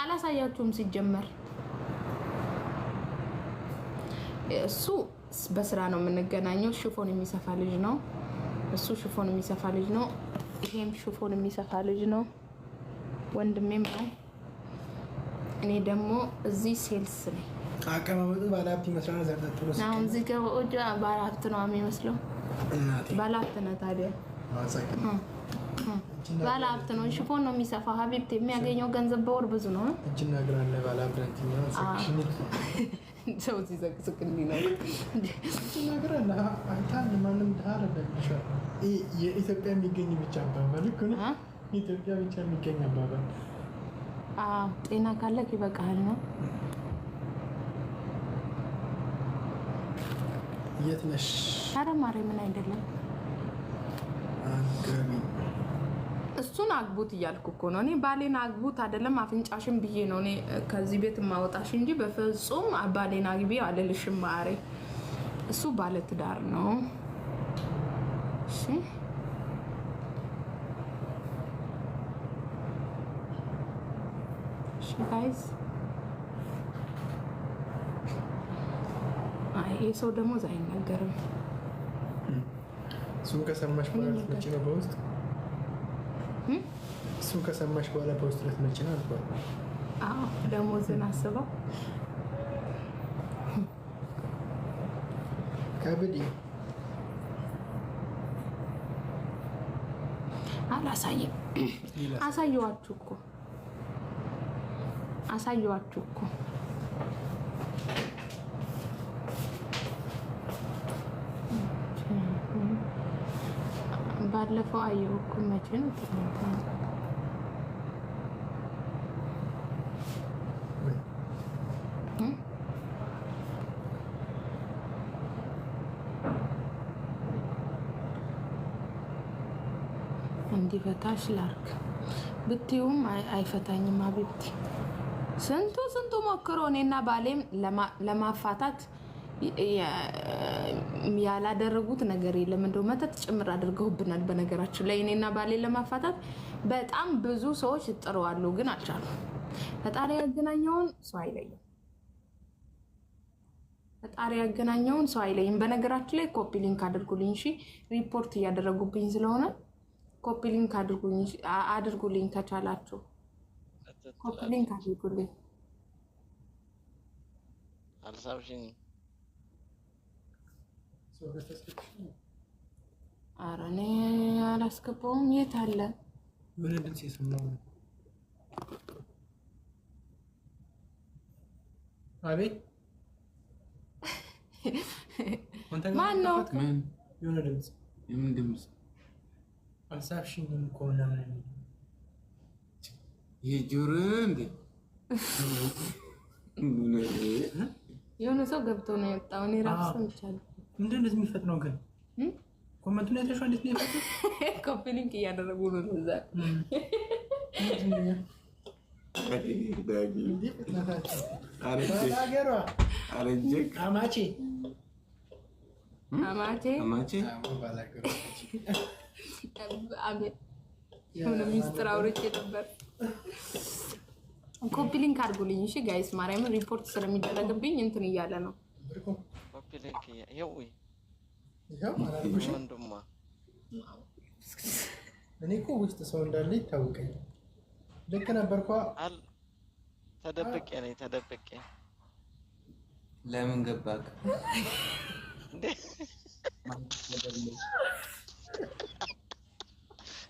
አላሳያችሁም ሲጀመር እሱ በስራ ነው የምንገናኘው ሽፎን የሚሰፋ ልጅ ነው እሱ ሽፎን የሚሰፋ ልጅ ነው ይሄም ሽፎን የሚሰፋ ልጅ ነው ወንድሜም ነው እኔ ደግሞ እዚህ ሴልስ ነኝ አቀማመጡ ባለሀብት ይመስላል ዘርጠጥሎ አሁን እዚህ ጋር ወደ ባለሀብት ነው የሚመስለው ባለሀብት ነው ታዲያ ባለሀብት ነው ሽፎን ነው የሚሰፋው ሀቢብት የሚያገኘው ገንዘብ በወር ብዙ ነው እጅና እግራለ ባለሀብት ነው ሰክሽን ሰው ሲዘቅዝቅ እንዲነው እጅና እግራለ አንታን ማንም ታረበሽ የኢትዮጵያ የሚገኝ ብቻ አባባል እኮ ነው ኢትዮጵያ ብቻ የሚገኝ አባባል ጤና ካለክ ይበቃል ነው የት ነሽ ኧረ ማርያም ምን አይደለም አገቢ እሱን አግቡት እያልኩ እኮ ነው እኔ ባሌን አግቡት አይደለም አፍንጫሽን ብዬ ነው እኔ ከዚህ ቤት ማውጣሽ እንጂ በፍጹም ባሌን አግቢ አልልሽም ማሬ እሱ ባለ ትዳር ነው እሺ እሺ ጋይስ ይሄ ሰው ደግሞ አይናገርም እሱን ከሰማሽ በኋላ ልትመጪ ነው በውስጥ እሱን ከሰማሽ በኋላ በውስጥ ልትመጪ ነው አልኳት አዎ ደሞዝን አስበው ከብዲ አላሳየም አሳየዋችሁ እኮ ባለፈው አየሁ እኮ መቼ ነው ትናንት እንዲፈታሽ ላርክ ብትዩም አይፈታኝም አብቲ ስንቱ ሞክሮ እኔና ባሌም ለማፋታት ያላደረጉት ነገር የለም እንደው መተት ጭምር አድርገውብናል በነገራችን ላይ እኔና ባሌ ለማፋታት በጣም ብዙ ሰዎች ጥረዋሉ ግን አልቻሉም ፈጣሪ ያገናኘውን ሰው አይለይም በነገራችን ላይ ኮፒ ሊንክ አድርጉልኝ እሺ ሪፖርት እያደረጉብኝ ስለሆነ ኮፒ ሊንክ አድርጉልኝ ከቻላችሁ ኮፒ ሊንክ አድርጉልኝ አልሳብሽኝ ኧረ እኔ አላስገባውም የት አለ ምን ድምፅ የሰማው አቤት ማን ነው የሆነ ድምፅ የምን ድምፅ አልሳብሽኝም እኮ ምናምን የጆሮ እንዴ የሆነ ሰው ገብቶ ነው የወጣው እኔ ራሱ ሰምቻለሁ ምንድን ነው የሚፈጥነው ግን ኮመንቱ ላይ ተሻለ እንዴት ነው የፈጠነው ኮፒ ሊንክ እያደረጉ ነው እዛ የሆነ ሚስጥር አውርቼ ነበር ኮፒ ሊንክ አድርጉልኝ እሺ ጋይስ ማርያምን ሪፖርት ስለሚደረግብኝ እንትን እያለ ነው ኮፒ ሊንክ ይሄው ወንድማ እኔ እኮ ውስጥ ሰው እንዳለ ይታወቀኝ ልክ ነበርኳ ተደብቄ ለምን ገባክ እንዴ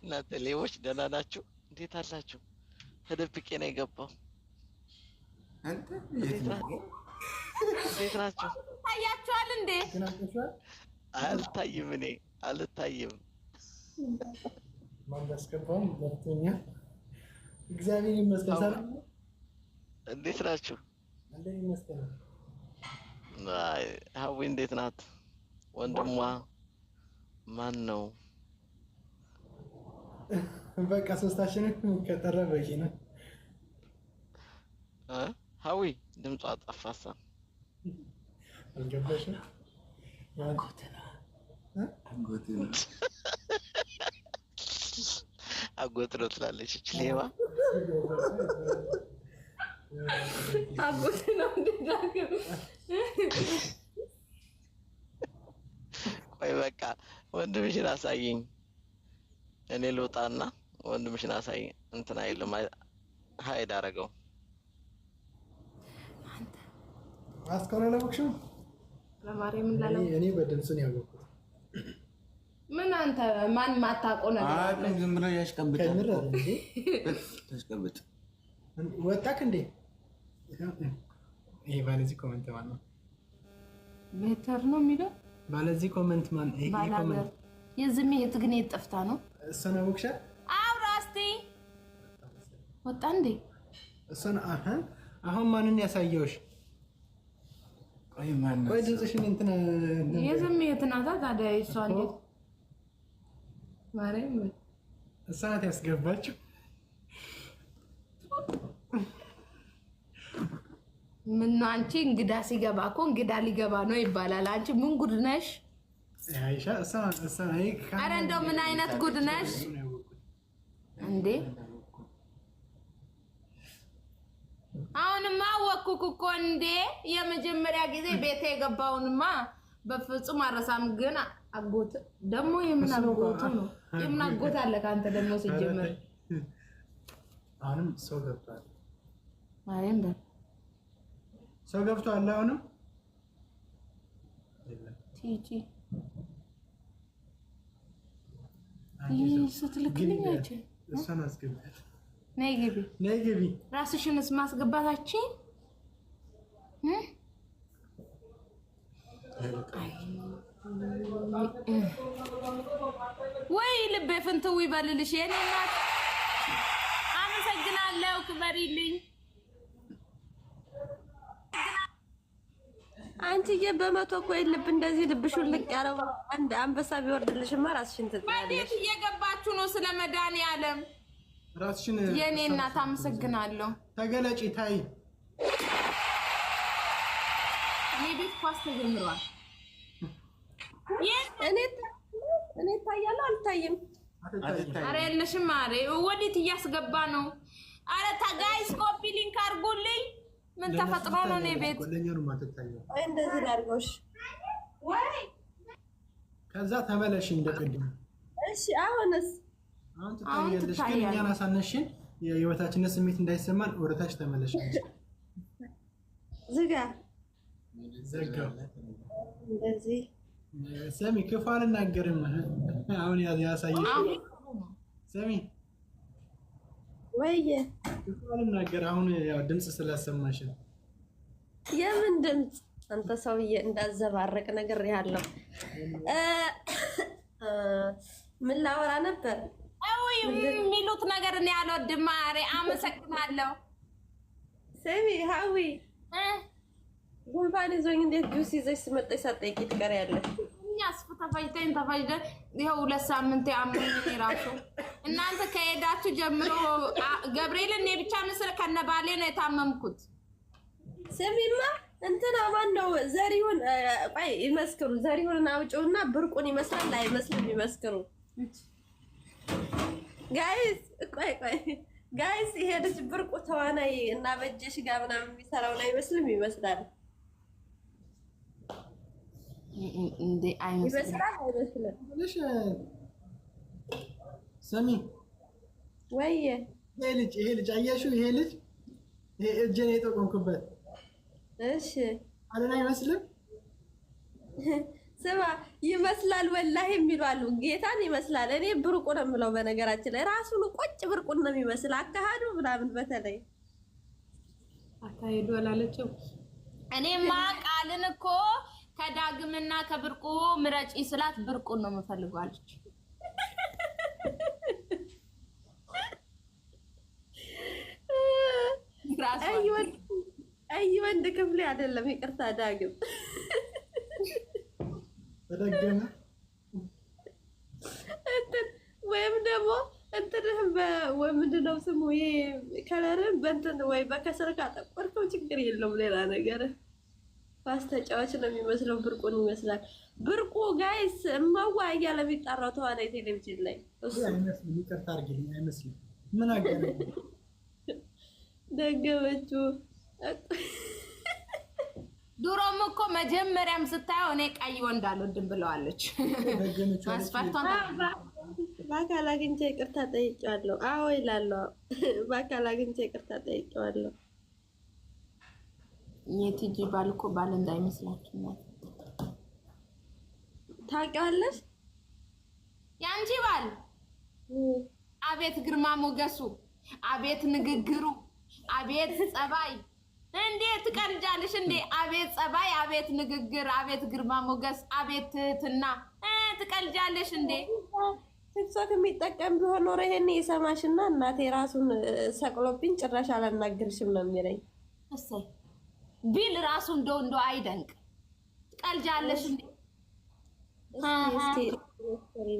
እናንተ ሌቦች ደህና ናችሁ እንዴት አላችሁ ተደብቄ ነው የገባው አንተ እንዴት ናችሁ ታያችኋል እንዴ አልታይም ማን ያስገባው ወጥቶኛ እግዚአብሔር ይመስገን እንዴት ናችሁ እንዴት ይመስገን ሀዊ እንዴት ናት ወንድሟ ማን ነው በቃ ሶስታችንን ከጠራ በቂ ነው ሀዊ ድምጿ ጠፋሳ አልገባሽም አጎት ነው ትላለች እቺ ሌባ አጎት ነው እንደዳገም ቆይ በቃ ወንድምሽን አሳይኝ። እኔ ልውጣና ወንድምሽን አሳይኝ። እንትን አይልም ሀይድ አደረገው። አስከረ ለወክሽው ለማርያም እንዳለው እኔ በድምጽ ነው ያወቅሁት። ምን አንተ ማን ማታውቀው ነገር አለ? ዝም ብሎ ያሽቀብጣል። ከምር አይደል? ተሽቀብጥ ወጣክ እንዴ? ይሄ ባለዚህ ኮሜንት ማን ነው? ሜተር ነው የሚለው ባለዚህ ኮሜንት ማን? ይሄ ኮሜንት የዝም ይሄት ግን የጠፍታ ነው። እሰና ወክሻ አውራስቲ ወጣ እንዴ? እሰና አሁን ማንን ያሳየውሽ? ቆይ ማን ነው? ቆይ ድምጽሽን እንትን የዝም የትናታ ታዲያ እሷ እንዴት ማርያም እሳት ያስገባችሁ? ምን ነው አንቺ እንግዳ ሲገባ እኮ እንግዳ ሊገባ ነው ይባላል። አንቺ ምን ጉድ ነሽ? አይሻ እሳ ኧረ እንደው ምን አይነት ጉድ ነሽ እንዴ? አሁንማ አወኩክ እኮ እንዴ! የመጀመሪያ ጊዜ ቤቴ የገባውንማ በፍጹም አረሳም። ግን አጎት ደግሞ የምን አጎት ነው? የምን አጎት አለ ካንተ ደግሞ ሲጀመር? አሁንም ሰው ገብቷል። ማርያም በል ሰው ገብቷል። አሁንም ቲጂ ስትልክልኝ አይቼ እሷን አስገባት። ነይ ግቢ፣ ነይ ግቢ። ራስሽንስ ማስገባታችን ወይ ልቤ ፍንትው ይበልልሽ የኔ እናት። አመሰግናለሁ፣ ክበሪልኝ። አንቺዬ በመቶ እኮ ልብ እንደዚህ ልብሹን ልቅ ያለው አንድ አንበሳ ቢወርድልሽማ ራስሽን ትጥያለሽ። እንዴት እየገባችሁ ነው? ስለ መድኃኒዓለም ራስሽን የኔ እናት አመሰግናለሁ። ተገለጪ ታይ። የቤት ኳስ ተጀምሯል። እኔ ታያለሁ አልታይም? አረ የለሽም። አረ ወዴት እያስገባ ነው? አረ ታጋይስ ኮፒ ሊንክ አድርጉልኝ። ምን ተፈጥሮ ነው? እኔ ቤት እንደዚህ ላድርገውሽ ወይ ከዛ ተመለሽ እንደቀድም። እሺ አሁንስ? አሁን ትታያለሽ፣ ግን እኛን አሳነሽን። የህይወታችንን ስሜት እንዳይሰማን ወደታች ተመለሽ። ዝጋ ዘጋው። እንደዚህ ሰሚ ክፉ አልናገርም። አሁን ያሳየሽ ሰሚ ወይዬ ክፉ አልናገር። አሁን ያው ድምጽ ስላሰማሽ የምን ድምጽ? አንተ ሰውዬ እንዳዘባረቅ ነገር ያለው ምን ላወራ ነበር? አይ የሚሉት ነገር እኔ አልወድም። ማሬ አመሰግናለሁ። ሰሚ ሀዊ ጉንፋን ይዞኝ እንዴት ጁስ ይዘሽ ስመጣሽ ሳትጠይቂ ትቀሪያለሽ? እኛስ ተፋጅተን ይኸው 2 ሳምንት አሞኝ እራሱ። እናንተ ከሄዳችሁ ጀምሮ ገብርኤል እኔ ብቻ ምስል ከነባሌ ነው የታመምኩት። ስሚማ እንትና ማን ነው ዘሪሁን? ቆይ ይመስክሩ። ዘሪሁንን አውጪውና ብርቁን ይመስላል አይመስልም? ይመስክሩ ጋይስ። ቆይ ጋይስ፣ ይሄ ልጅ ብርቁ ተዋናይ እና በጀሽ ጋር ምናምን የሚሰራውን አይመስልም? ይመስላል። እንዴ አይመስልም? አይመስልም? ሰሚ ወይ ይሄ ልጅ አያሹ? ይሄ ልጅ ይሄ እጄን የጠቆምኩበት እሺ አለና አይመስልም? ስማ ይመስላል ወላሂ የሚሉ አሉ። ጌታን ይመስላል። እኔ ብርቁ ነው የምለው። በነገራችን ላይ ራሱን ቆጭ ብርቁን ነው የሚመስል አካሃዱ ምናምን። በተለይ አካሄዱ አላለችው። እኔማ ቃልን እኮ ከዳግምና ከብርቁ ምረጪ ስላት ብርቁን ነው የምፈልገው አለች። አይ ወንድ ክፍሌ አይደለም፣ ይቅርታ ዳግም ተደገመ። ወይም ደግሞ እንትን ወይ ምንድን ነው ስሙ? ይሄ ከለርን በእንትን ወይ በከስር ካጠቆርከው ችግር የለውም። ሌላ ነገር ኳስ ተጫዋች ነው የሚመስለው። ብርቁን ይመስላል። ብርቁ ጋይስ እማዋ እያለ የሚጠራው ተዋናይ ቴሌቪዥን ላይ አይመስልም። ይቅርታ አድርጊልኝ፣ አይመስልም። ምን አገናኘ? ደገመችው። ድሮም እኮ መጀመሪያም ስታየው እኔ ቀይ ወንድ አልወድም ብለዋለች። አስፈርቷን በአካል አግኝቼ ይቅርታ ጠይቄዋለሁ። አዎ ይላለሁ። በአካል አግኝቼ ይቅርታ ጠይቄዋለሁ። የቲጂ ባል እኮ ባል እንዳይመስላችሁ ነው። ታውቂዋለሽ? ያንቺ ባል አቤት ግርማ ሞገሱ፣ አቤት ንግግሩ፣ አቤት ጸባይ። እንዴት ትቀልጃለሽ እንዴ? አቤት ጸባይ፣ አቤት ንግግር፣ አቤት ግርማ ሞገስ፣ አቤት ትህትና። ትቀልጃለሽ እንዴ? ቲክቶክ የሚጠቀም ቢሆን ኖሮ ይሄን ይሰማሽና እናቴ ራሱን ሰቅሎብኝ ጭራሽ አላናግርሽም ነው የሚለኝ። እሰይ ቢል ራሱ እንደው አይደንቅ። ትቀልጃለሽ እንዴ?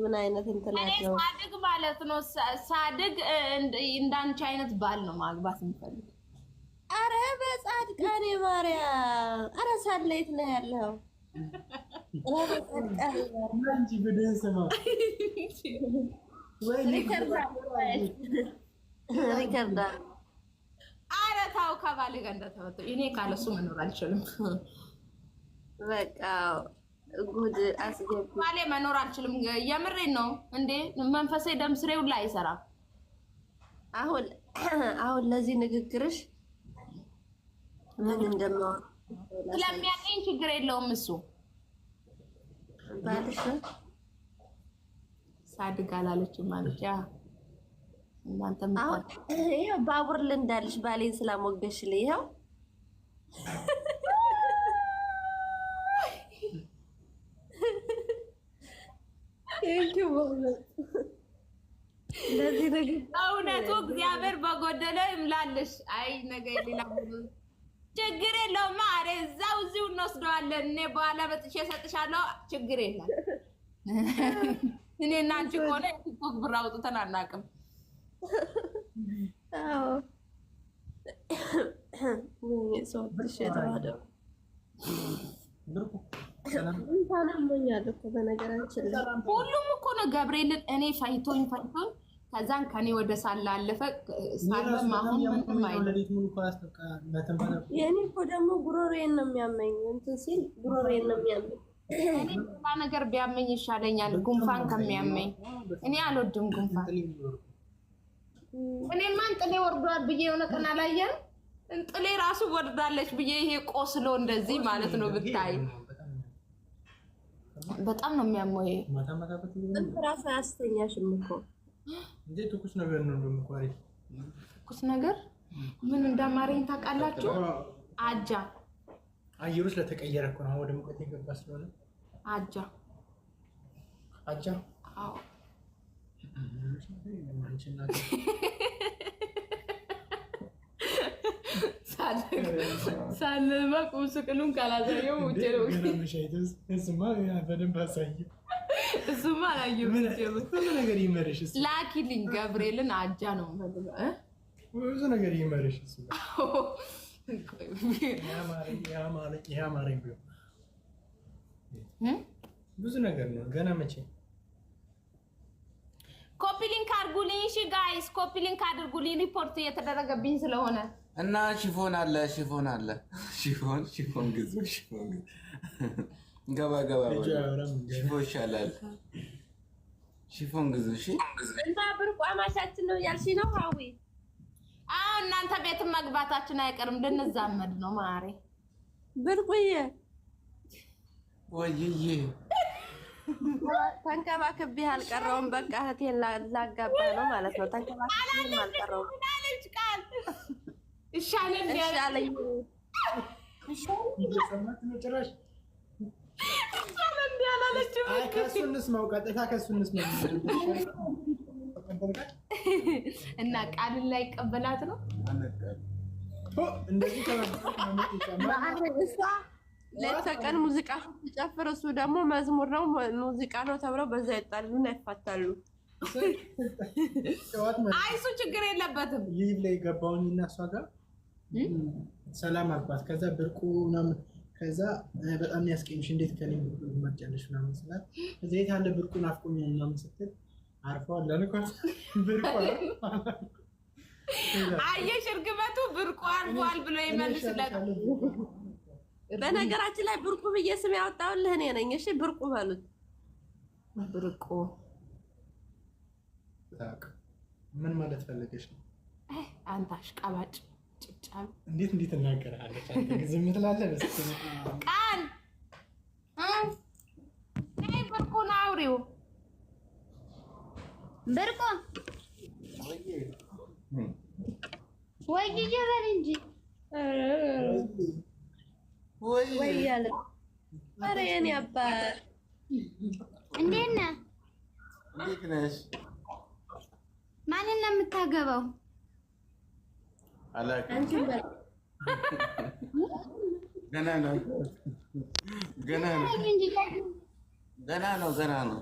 ምን አይነት እንትን ያለው ሳድግ ማለት ነው። ሳድግ እንዳንቺ አይነት ባል ነው ማግባት የምፈልግ። አረ በጻድቃኔ ማርያም፣ አረ ሳለይት ነው ያለው። አረ ታው ከባሌ ጋር እንደተወጡ እኔ ካለሱ መኖር አልችልም። በቃ ጉድ አስገብ ባሌ መኖር አልችልም። የምሬን ነው እንዴ መንፈሴ ደም ስሬው ላይ አይሰራም። አሁን ለዚህ ንግግርሽ ምን እንደማው ስለሚያቀኝ ችግር የለውም። እሱ ባልሽ ሳድግ አላለችም ማለት ያ እናንተ ይሄ ባቡር ልንዳልሽ ባሌን ስላሞገሽልኝ ይሄው ለዚህ ነገር እውነቱ እግዚአብሔር በጎደለው ይምላልሽ። አይ ነገር ሌላ ችግር የለውም። አሬ እዚሁ እንወስደዋለን። እኔ በኋላ መጥቼ እሰጥሻለሁ። ችግር የለም። እኔና አንቺ ከሆነ ቲክቶክ ብር አውጥተን አናውቅም። አዎ ሰውሽ የተባለው ታናሞኛል እኮ በነገራችን ላይ ሁሉም እኮ ነው ገብርኤልን እኔ ፋይቶኝ ከዛን ከኔ ወደ ሳላ አለፈ። ሳለም አሁን ምንም አይደለም። የኔ እኮ ደግሞ ጉሮሬን ነው የሚያመኝ። እንትን ሲል ጉሮሬን ነው የሚያመኝ። እኔ ሌላ ነገር ቢያመኝ ይሻለኛል ጉንፋን ከሚያመኝ። እኔ አልወድም ጉንፋን። እኔማ እንጥሌ ወርዷል ብዬ የሆነ ቀን አላየንም? እንጥሌ ራሱ ወርዳለች ብዬ ይሄ ቆስሎ እንደዚህ ማለት ነው ብታይ በጣም ነው የሚያመው። ይሄ ራሱ አያስተኛሽም እኮ እንዴ? ትኩስ ነገር ነው እንደምቆይ። ትኩስ ነገር ምን እንዳማረኝ ታውቃላችሁ? አጃ አየሩ ስለተቀየረ እኮ ነው ወደ ሙቀት የገባ ስለሆነ አጃ አዎ ሳልማ ቁም ስቅሉን ካላሳየው ውጭ ነው። በደንብ አሳየው። እሱማ አላየሁም። ብዙ ነገር ይመርሽ። ላኪልኝ ገብርኤልን አጃ ነው የምፈልገው። ብዙ ነገር ይመርሽ። ብዙ ነገር ነው ገና መቼ። ኮፒ ሊንክ አድርጉልኝ እሺ ጋይስ፣ ኮፒ ሊንክ አድርጉልኝ። ሪፖርት እየተደረገብኝ ስለሆነ እና ሽፎን አለ ሽፎን ግዙ። ገባ ሽፎን ይሻላል። ሽፎን ግዙ እሺ። እና ብርቋ ማሻችን ነው ያልሽ ነው ሀዊ? አዎ እናንተ ቤትም መግባታችን አይቀርም። ልንዛመድ ነው ማሬ። ብርቁዬ ወይዬ ተንከባክቤህ አልቀረውም። በቃ እህቴን ላጋባ ነው ማለት ነው። ተንከባክቤህ አልቀረውም። ይሻለኝ እና ቃልን ላይ ቀበላት ነው እሷ ለተቀን ሙዚቃ ስትጨፍር እሱ ደግሞ መዝሙር ነው ሙዚቃ ነው ተብለው በዛ ይጣሉና ይፋታሉ። አይ እሱ ችግር የለበትም። ይህ ላይ ገባውኝ እና እሷ ጋር ሰላም አልኳት። ከዛ ብርቁ ምናምን ከዛ በጣም ያስቀኝሽ እንዴት ከኔ ማጫለሽ ምናምን ስላት ከዛ የት አለ ብርቁ ናፍቆኛል ምናምን ስትል አርፈዋል አልኳት። ብርቁ አየሽ እርግበቱ ብርቁ አርፏል ብሎ ይመልስለት። በነገራችን ላይ ብርቁ ብዬ ስም ያወጣሁልህ እኔ ነኝ። እሺ ብርቁ በሉት። ብርቁ ምን ማለት ፈለገሽ ነው? አንተ አሽቃባጭ ጭብጫብ እንዴት እናገራለች? አንተ ዝም ትላለህ። ቃል ነይ ብርቁን አውሪው። ብርቁ ወይ ይጀበል እንጂ ወይ ያለ ኧረ የኔ አባት እንዴት ነህ? እንዴት ነሽ? ማንን ነው የምታገባው? አላውቅም። ገና ነው አልበሰለም። ገና ነው።